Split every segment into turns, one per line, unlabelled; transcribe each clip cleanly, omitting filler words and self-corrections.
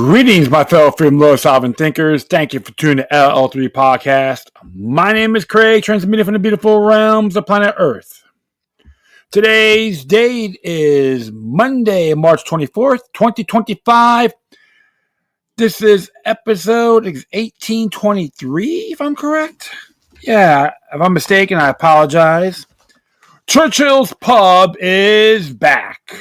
Greetings, my fellow freedom low sovereign thinkers. Thank you for tuning to LL3-Podcast. My name is Craig, transmitting from the beautiful realms of planet Earth. Today's date is Monday, March 24th, 2025. This is episode 1823, if I'm correct. Yeah, if I'm mistaken, I apologize. Churchill's Pub is back.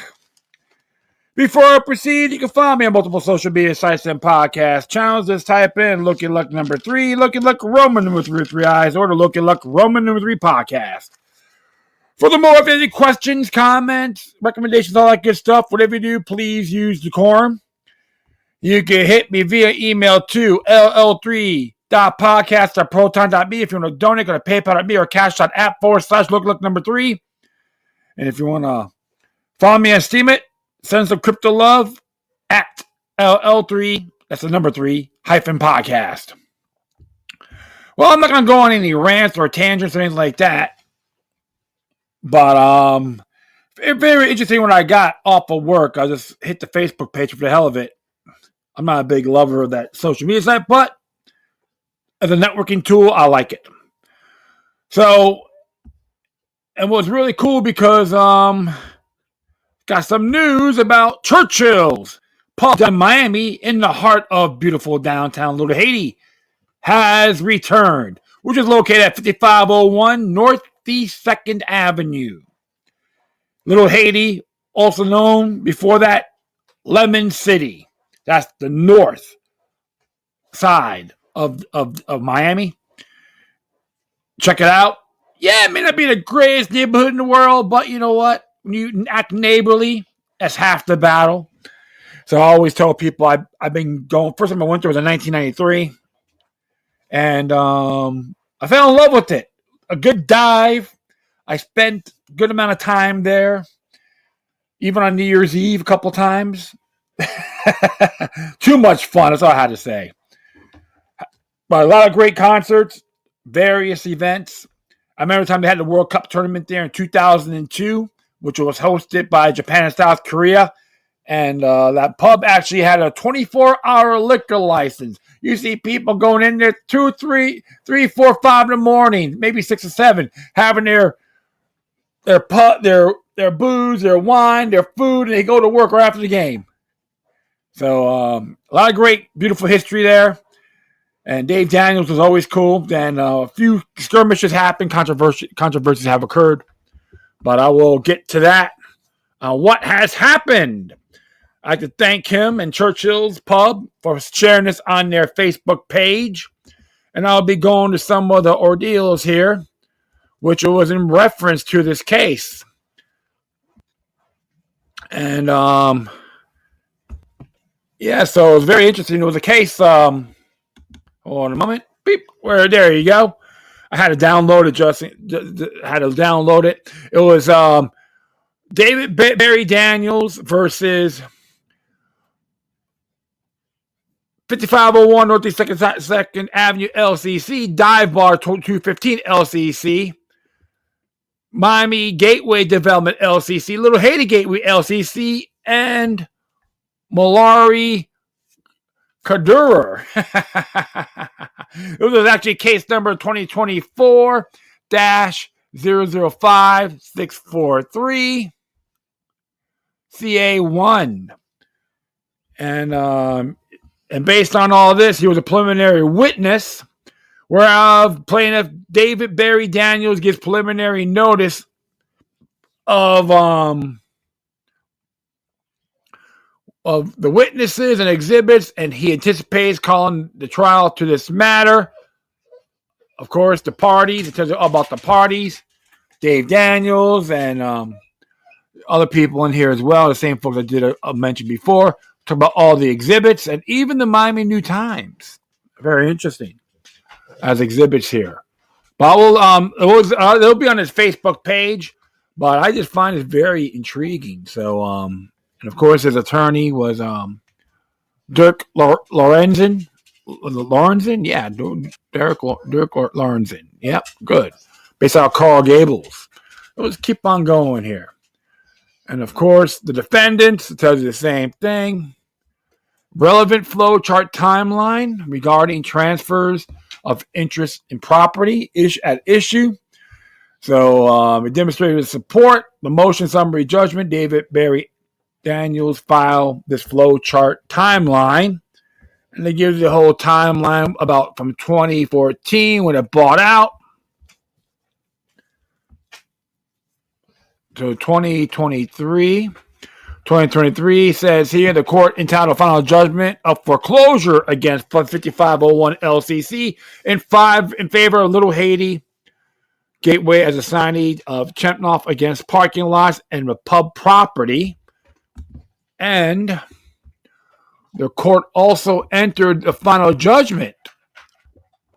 Before I proceed, you can find me on multiple social media sites and podcast channels. Just type in Looking Luck number 3, Looking Luck Roman number 3 with 3 eyes, or the Looking Luck Roman number 3 podcast. Furthermore, if you have any questions, comments, recommendations, all that good stuff, whatever you do, please use decorum. You can hit me via email to ll3.podcast@proton.me. If you want to donate, go to paypal.me or cash.app/Looking number 3. And if you want to follow me on Steemit, send some crypto love at LL3, that's the number 3, -podcast. Well, I'm not going to go on any rants or tangents or anything like that. But very interesting when I got off of work. I just hit the Facebook page for the hell of it. I'm not a big lover of that social media site, but as a networking tool, I like it. So, and it was really cool because got some news about Churchill's Pub in Miami in the heart of beautiful downtown Little Haiti has returned, which is located at 5501 Northeast 2nd Avenue. Little Haiti, also known before that Lemon City. That's the north side of Miami. Check it out. Yeah, it may not be the greatest neighborhood in the world, but you know what? When you act neighborly, that's half the battle. So I always tell people I've been going. First time I went there was in 1993, and I fell in love with it. A good dive. I spent a good amount of time there, even on New Year's Eve a couple times. Too much fun. That's all I had to say. But a lot of great concerts, various events. I remember the time they had the World Cup tournament there in 2002. Which was hosted by Japan and South Korea. And that pub actually had a 24-hour liquor license. You see people going in there 2, 3, 4, 5 in the morning, maybe 6 or 7, having their booze, their wine, their food, and they go to work right after the game. So a lot of great, beautiful history there. And Dave Daniels was always cool. Then a few skirmishes happened, controversies have occurred. But I will get to that. What has happened? I'd like to thank him and Churchill's Pub for sharing this on their Facebook page. And I'll be going to some of the ordeals here, which was in reference to this case. And, yeah, so it was very interesting. It was a case, hold on a moment. Beep, there you go. I had to download it, It was David Barry Daniels versus 5501 Northeast 2nd Avenue LCC, Dive Bar 215 LCC, Miami Gateway Development LCC, Little Haiti Gateway LCC, and Malari Kadurer. It was actually case number 2024-005643 CA1. And based on all this, he was a preliminary witness, whereof plaintiff David Barry Daniels gives preliminary notice of the witnesses and exhibits, and he anticipates calling the trial to this matter. Of course, the parties, it tells you all about the parties, Dave Daniels and other people in here as well, the same folks I did mention before. Talk about all the exhibits and even the Miami New Times. Very interesting as exhibits here. But it'll be on his Facebook page, but I just find it very intriguing. So, and of course, his attorney was Dirk Lorenzen. Yeah, Dirk Lorenzen. Yep, good. Based out of Carl Gables. Let's keep on going here. And of course, the defendants tells you the same thing. relevant flow chart timeline regarding transfers of interest in property at issue. So it demonstrated support. The motion summary judgment, David Barry Daniels filed this flow chart timeline. And they give you the whole timeline about from 2014 when it bought out to 2023. 2023 says here the court entitled final judgment of foreclosure against Fund 5501 LCC in favor of Little Haiti Gateway as assignee of Chempnoff against parking lots and the pub property. And the court also entered the final judgment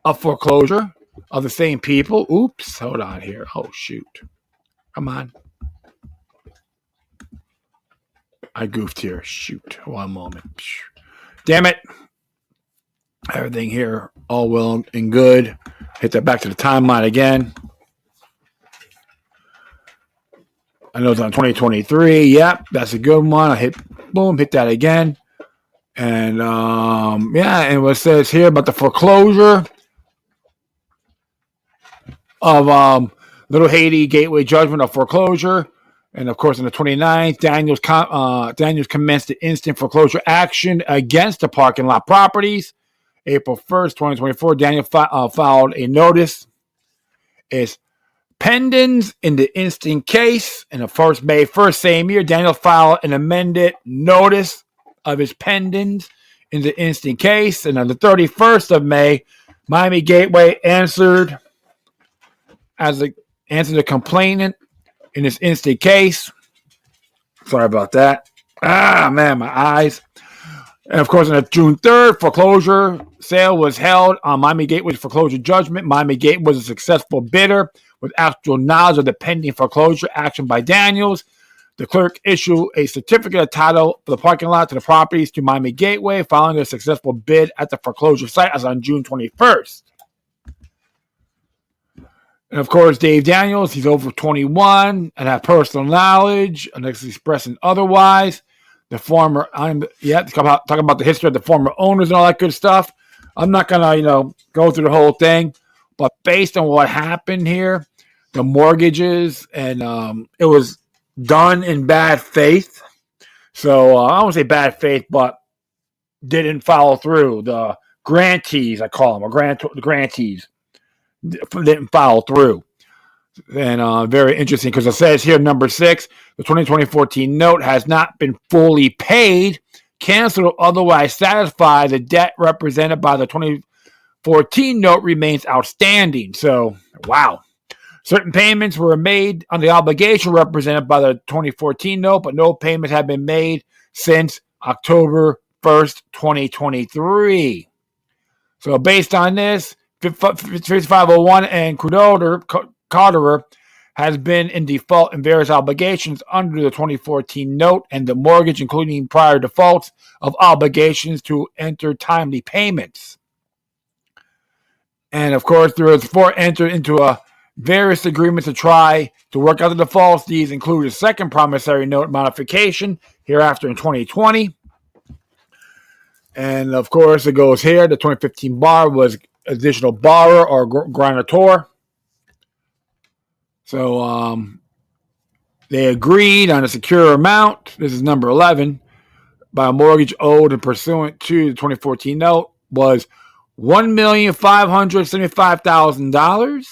of foreclosure of the same people. Oops, hold on here. Oh, shoot. Come on. I goofed here. Shoot. One moment. Damn it. Everything here, all well and good. Hit that back to the timeline again. I know it's on 2023. Yep, that's a good one. I hit that again. And and what it says here about the foreclosure of Little Haiti Gateway judgment of foreclosure. And of course, on the 29th, Daniels commenced the instant foreclosure action against the parking lot properties. April 1st, 2024, Daniel filed a notice. It's pendants in the instant case. And the May 1st, same year, Daniel filed an amended notice of his pendants in the instant case. And on the 31st of May, Miami Gateway answered the complainant in this instant case. Sorry about that. Man, my eyes. And of course, on June 3rd, foreclosure sale was held on Miami Gateway's foreclosure judgment. Miami Gateway was a successful bidder with actual knowledge of the pending foreclosure action by Daniels. The clerk issued a certificate of title for the parking lot to the properties to Miami Gateway following a successful bid at the foreclosure site as on June 21st. And of course, Dave Daniels, he's over 21 and have personal knowledge, unless expressing otherwise. The former, talk about the history of the former owners and all that good stuff. I'm not gonna, go through the whole thing, but based on what happened here, the mortgages and it was done in bad faith. So I don't want to say bad faith, but didn't follow through. The grantees, I call them, the grantees didn't follow through. And very interesting because it says here, number 6, the 2014 note has not been fully paid, canceled, or otherwise satisfied. The debt represented by the 2014 note remains outstanding. So, wow. Certain payments were made on the obligation represented by the 2014 note, but no payments have been made since October 1st, 2023. So based on this, 5501 and Carterer has been in default in various obligations under the 2014 note and the mortgage, including prior defaults of obligations to enter timely payments. And of course, there is 4 entered into various agreements to try to work out the defaults. These include a second promissory note modification hereafter in 2020. And of course, it goes here. The 2015 bar was additional borrower or grantor. So they agreed on a secure amount. This is number 11 by a mortgage owed and pursuant to the 2014 note was $1,575,000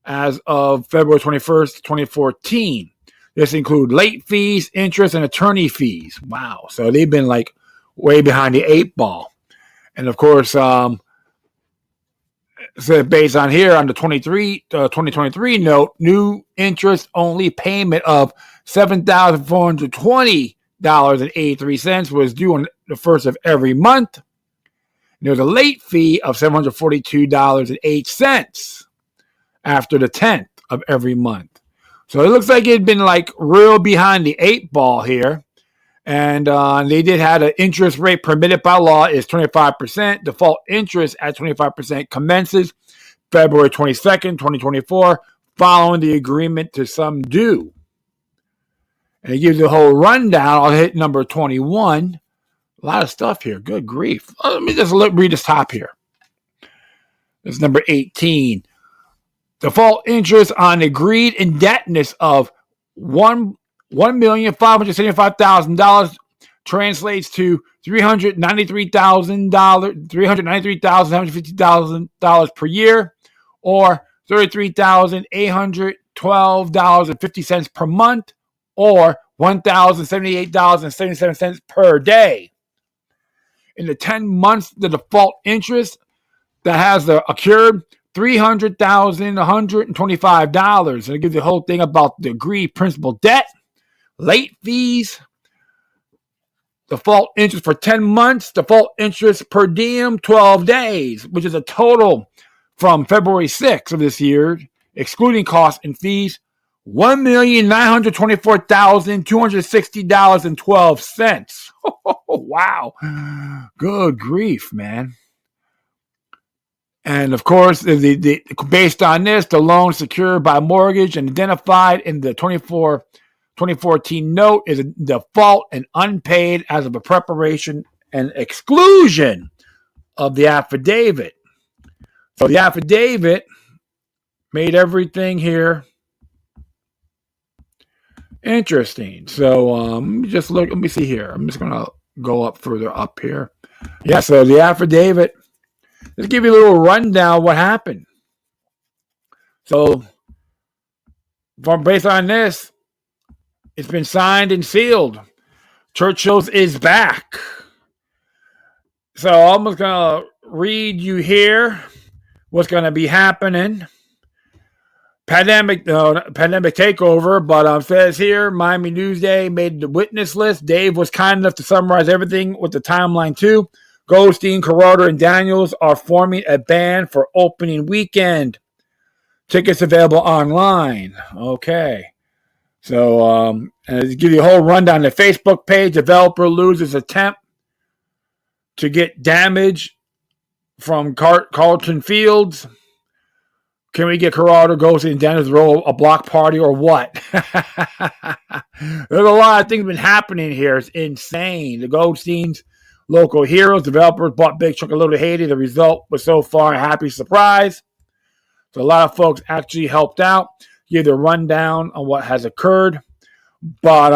as of February 21st, 2014. This includes late fees, interest, and attorney fees. Wow. So they've been way behind the 8 ball. And of course, so based on here on the 2023 note, new interest only payment of $7,420.83 was due on the first of every month. And there was a late fee of $742.08 after the 10th of every month. So it looks like it had been real behind the 8 ball here. And they did have an interest rate permitted by law is 25%. Default interest at 25% commences February 22nd, 2024, following the agreement to sum due. And it gives you a whole rundown. I'll hit number 21. A lot of stuff here. Good grief. Let me just read this top here. This is number 18. Default interest on agreed indebtedness of $1,575,000 translates to $393,750 per year, or $33,812.50 per month, or $1,078.77 per day. In the 10 months, the default interest that has occurred, $300,125. And it gives you the whole thing about the agreed principal debt, late fees, default interest for 10 months, default interest per diem 12 days, which is a total from February 6th of this year, excluding costs and fees, $1,924,260.12. Wow. Good grief, man. And of course, based on this, the loan secured by mortgage and identified in the 2014 note is a default and unpaid as of a preparation and exclusion of the affidavit. So the affidavit made everything here interesting. So let me see here. I'm just going to go up further up here. Yeah, so the affidavit, let's give you a little rundown of what happened. So based on this, it's been signed and sealed. Churchill's is back. So I'm just going to read you here what's going to be happening. Pandemic takeover, but says here, Miami Newsday made the witness list. Dave was kind enough to summarize everything with the timeline too. Goldstein, Corrado, and Daniels are forming a band for opening weekend. Tickets available online. Okay. So, and to give you a whole rundown, the Facebook page, developer loses attempt to get damage from Carlton Fields. Can we get Corrado, Goldstein, and Daniels to roll a block party or what? There's a lot of things been happening here. It's insane. The Goldsteins, local heroes, developers bought big chunk of Little Haiti. The result was so far a happy surprise. So a lot of folks actually helped out. Give the rundown on what has occurred. But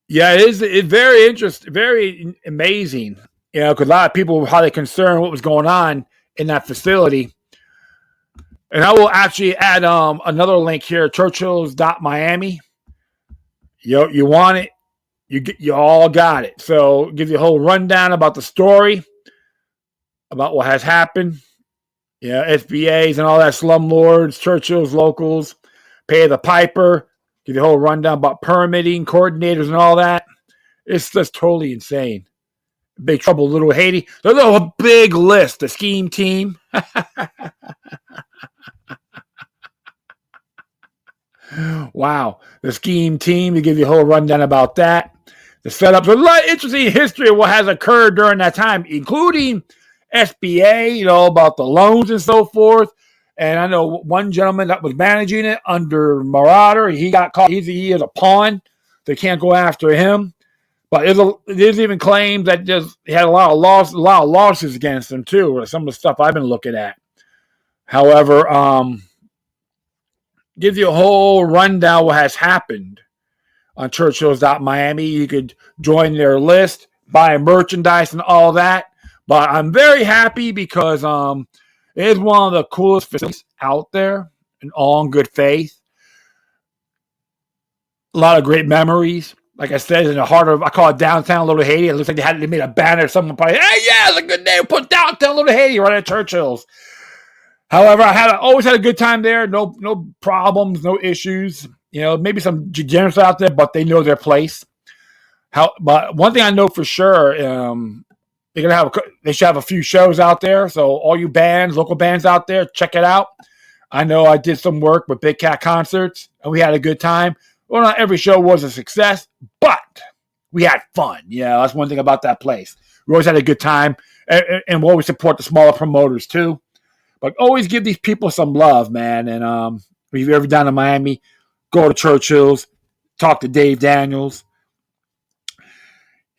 yeah, it's very interesting, very amazing. You know, because a lot of people were highly concerned what was going on in that facility. And I will actually add another link here, Churchill's.Miami. You want it, you all got it. So give you a whole rundown about the story, about what has happened. Yeah, SBAs and all that, slumlords, Churchill's, locals, pay the piper, give you a whole rundown about permitting, coordinators, and all that. It's just totally insane. Big trouble, Little Haiti. There's a big list. The scheme team. Wow. The scheme team, to give you a whole rundown about that. The setup. So a lot of interesting history of what has occurred during that time, including SBA, about the loans and so forth. And I know one gentleman that was managing it under Marauder. He got caught. He is a pawn. They can't go after him. But there's even claims that he had a lot of losses against him too. Some of the stuff I've been looking at. However, gives you a whole rundown what has happened on Churchill's.Miami. You could join their list, buy merchandise and all that. But I'm very happy because it is one of the coolest facilities out there, and all in good faith. A lot of great memories. Like I said, in the heart of, I call it downtown Little Haiti. It looks like they made a banner. Someone probably, hey, yeah, it's a good name. Put downtown Little Haiti right at Churchill's. However, I always had a good time there. No problems, no issues. Maybe some degenerates out there, but they know their place. But one thing I know for sure, they should have a few shows out there. So all you bands, local bands out there, check it out. I know I did some work with Big Cat Concerts, and we had a good time. Well, not every show was a success, but we had fun. Yeah, that's one thing about that place. We always had a good time, and we always support the smaller promoters too. But always give these people some love, man. And if you're ever down in Miami, go to Churchill's, talk to Dave Daniels.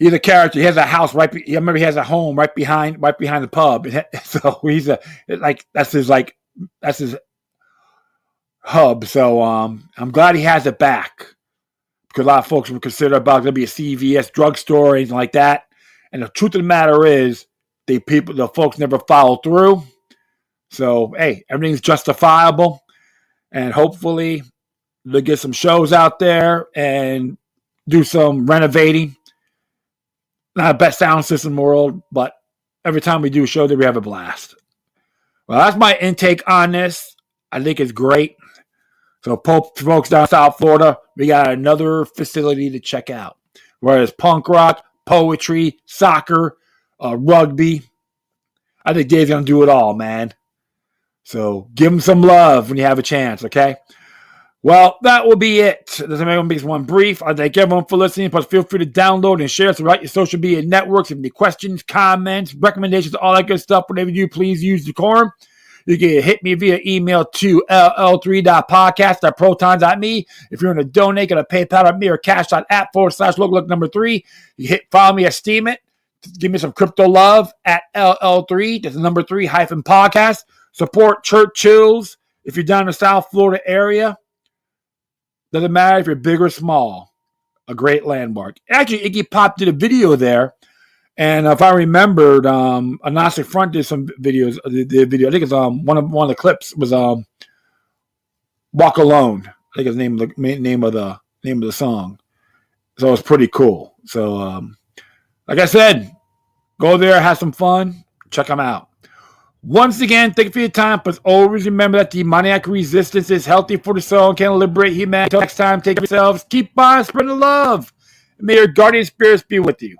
He's a character. He has a house I remember he has a home right behind the pub. So that's his hub. So I'm glad he has it back, because a lot of folks would consider about going to be a CVS drugstore or anything like that. And the truth of the matter is, the folks never follow through. So hey, everything's justifiable, and hopefully they'll get some shows out there and do some renovating. Not the best sound system in the world, but every time we do a show there, we have a blast. Well, that's my intake on this. I think it's great. So folks down South Florida, we got another facility to check out. Whether it's punk rock, poetry, soccer, rugby. I think Dave's going to do it all, man. So give him some love when you have a chance, okay? Well, that will be it. Doesn't make this one brief. I thank everyone for listening. Plus, feel free to download and share throughout your social media networks. If you have any questions, comments, recommendations, all that good stuff, whatever you do, please use decorum. You can hit me via email to ll3.podcast@proton.me. If you want to donate, get a PayPal at me or cash.app/local3. You follow me at Steemit. Give me some crypto love at LL3. That's the number 3 -podcast. Support Churchill's if you're down in the South Florida area. Doesn't matter if you're big or small. A great landmark. Actually, Iggy Pop did a video there. And if I remembered, Agnostic Front did some videos. The video, I think it's one of the clips was "Walk Alone." I think it's the name of the song. So it's pretty cool. So, like I said, go there, have some fun, check them out. Once again, thank you for your time. But always remember that demoniac resistance is healthy for the soul and can liberate humanity. Until next time, take care of yourselves. Keep on spreading love. May your guardian spirits be with you.